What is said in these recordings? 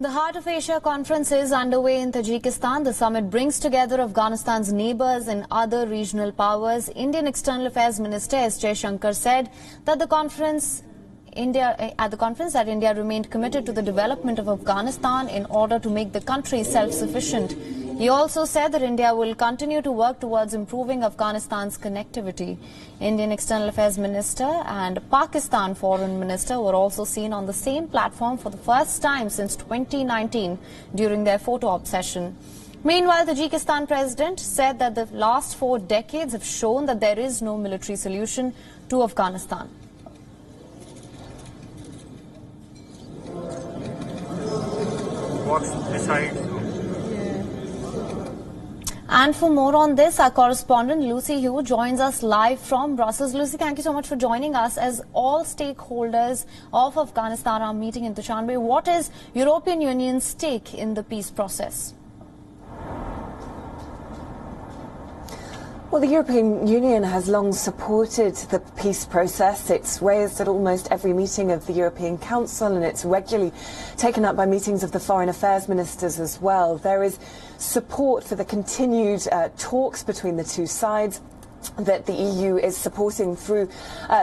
The Heart of Asia conference is underway in Tajikistan. The summit brings together Afghanistan's neighbors and other regional powers. Indian External Affairs Minister S. Jaishankar said that at the conference that India remained committed to the development of Afghanistan in order to make the country self-sufficient. He also said that India will continue to work towards improving Afghanistan's connectivity. Indian External Affairs Minister and Pakistan Foreign Minister were also seen on the same platform for the first time since 2019 during their photo op session. Meanwhile, the Tajikistan president said that the last 4 decades have shown that there is no military solution to Afghanistan. What's besides? And for more on this, our correspondent Lucy Hugh joins us live from Brussels. Lucy, thank you so much for joining us. As all stakeholders of Afghanistan are meeting in Dushanbe, what is European Union's stake in the peace process? Well, the European Union has long supported the peace process. It's raised at almost every meeting of the European Council, and it's regularly taken up by meetings of the foreign affairs ministers as well. There is support for the continued talks between the two sides that the EU is supporting through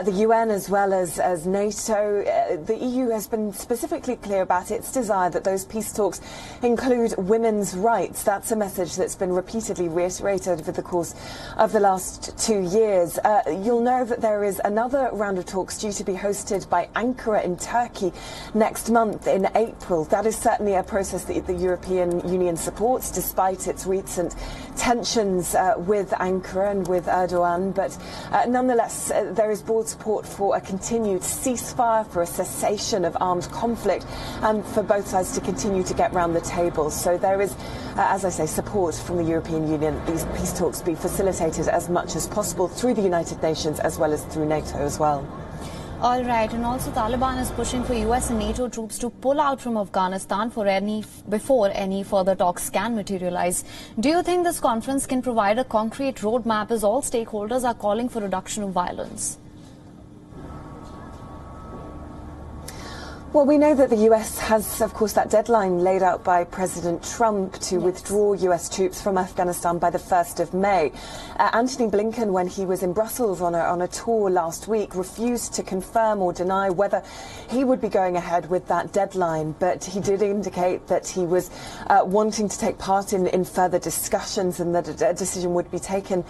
the UN as well as NATO. The EU has been specifically clear about its desire that those peace talks include women's rights. That's a message that's been repeatedly reiterated over the course of the last 2 years. You'll know that there is another round of talks due to be hosted by Ankara in Turkey next month in April. That is certainly a process that the European Union supports, despite its recent tensions with Ankara and with Erdogan, but nonetheless there is broad support for a continued ceasefire, for a cessation of armed conflict, and for both sides to continue to get round the table. So there is, as I say, support from the European Union. These peace talks be facilitated as much as possible through the United Nations as well as through NATO as well. All right, and also Taliban is pushing for US and NATO troops to pull out from Afghanistan before any further talks can materialize. Do you think this conference can provide a concrete roadmap as all stakeholders are calling for reduction of violence? Well, we know that the US has, of course, that deadline laid out by President Trump to withdraw US troops from Afghanistan by the 1st of May. Antony Blinken, when he was in Brussels on a tour last week, refused to confirm or deny whether he would be going ahead with that deadline. But he did indicate that he was wanting to take part in further discussions and that a decision would be taken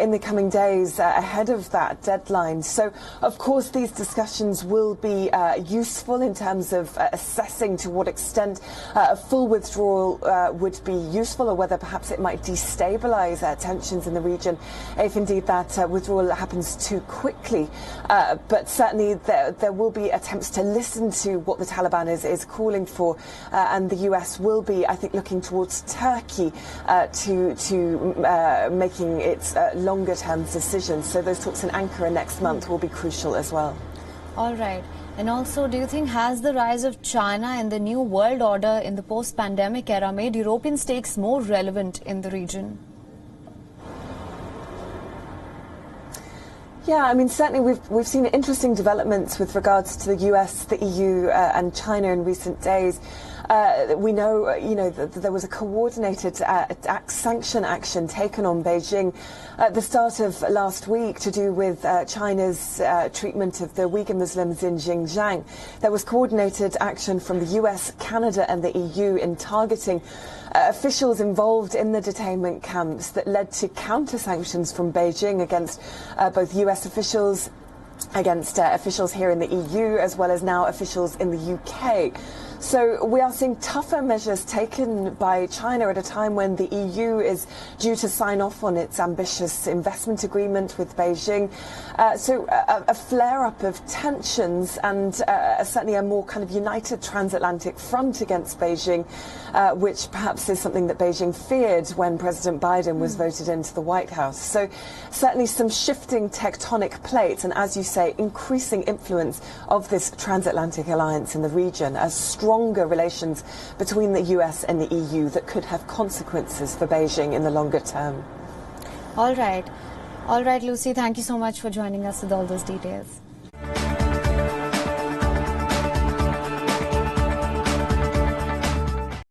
in the coming days ahead of that deadline. So, of course, these discussions will be useful in terms of assessing to what extent a full withdrawal would be useful, or whether perhaps it might destabilise tensions in the region if indeed that withdrawal happens too quickly. But certainly there will be attempts to listen to what the Taliban is calling for, and the US will be, I think, looking towards Turkey to making its longer term decisions. So those talks in Ankara next month will be crucial as well. All right. And also, do you think has the rise of China and the new world order in the post-pandemic era made European stakes more relevant in the region? Yeah, I mean, certainly we've seen interesting developments with regards to the US, the EU and China in recent days. We know, that there was a coordinated sanction action taken on Beijing at the start of last week to do with China's treatment of the Uyghur Muslims in Xinjiang. There was coordinated action from the US, Canada and the EU in targeting officials involved in the detainment camps that led to counter-sanctions from Beijing against both US officials, against officials here in the EU, as well as now officials in the UK. So we are seeing tougher measures taken by China at a time when the EU is due to sign off on its ambitious investment agreement with Beijing. So a flare-up of tensions and certainly a more kind of united transatlantic front against Beijing, which perhaps is something that Beijing feared when President Biden was voted into the White House. So certainly some shifting tectonic plates and, as you say, increasing influence of this transatlantic alliance in the region as stronger relations between the US and the EU that could have consequences for Beijing in the longer term. All right. All right, Lucy, thank you so much for joining us with all those details.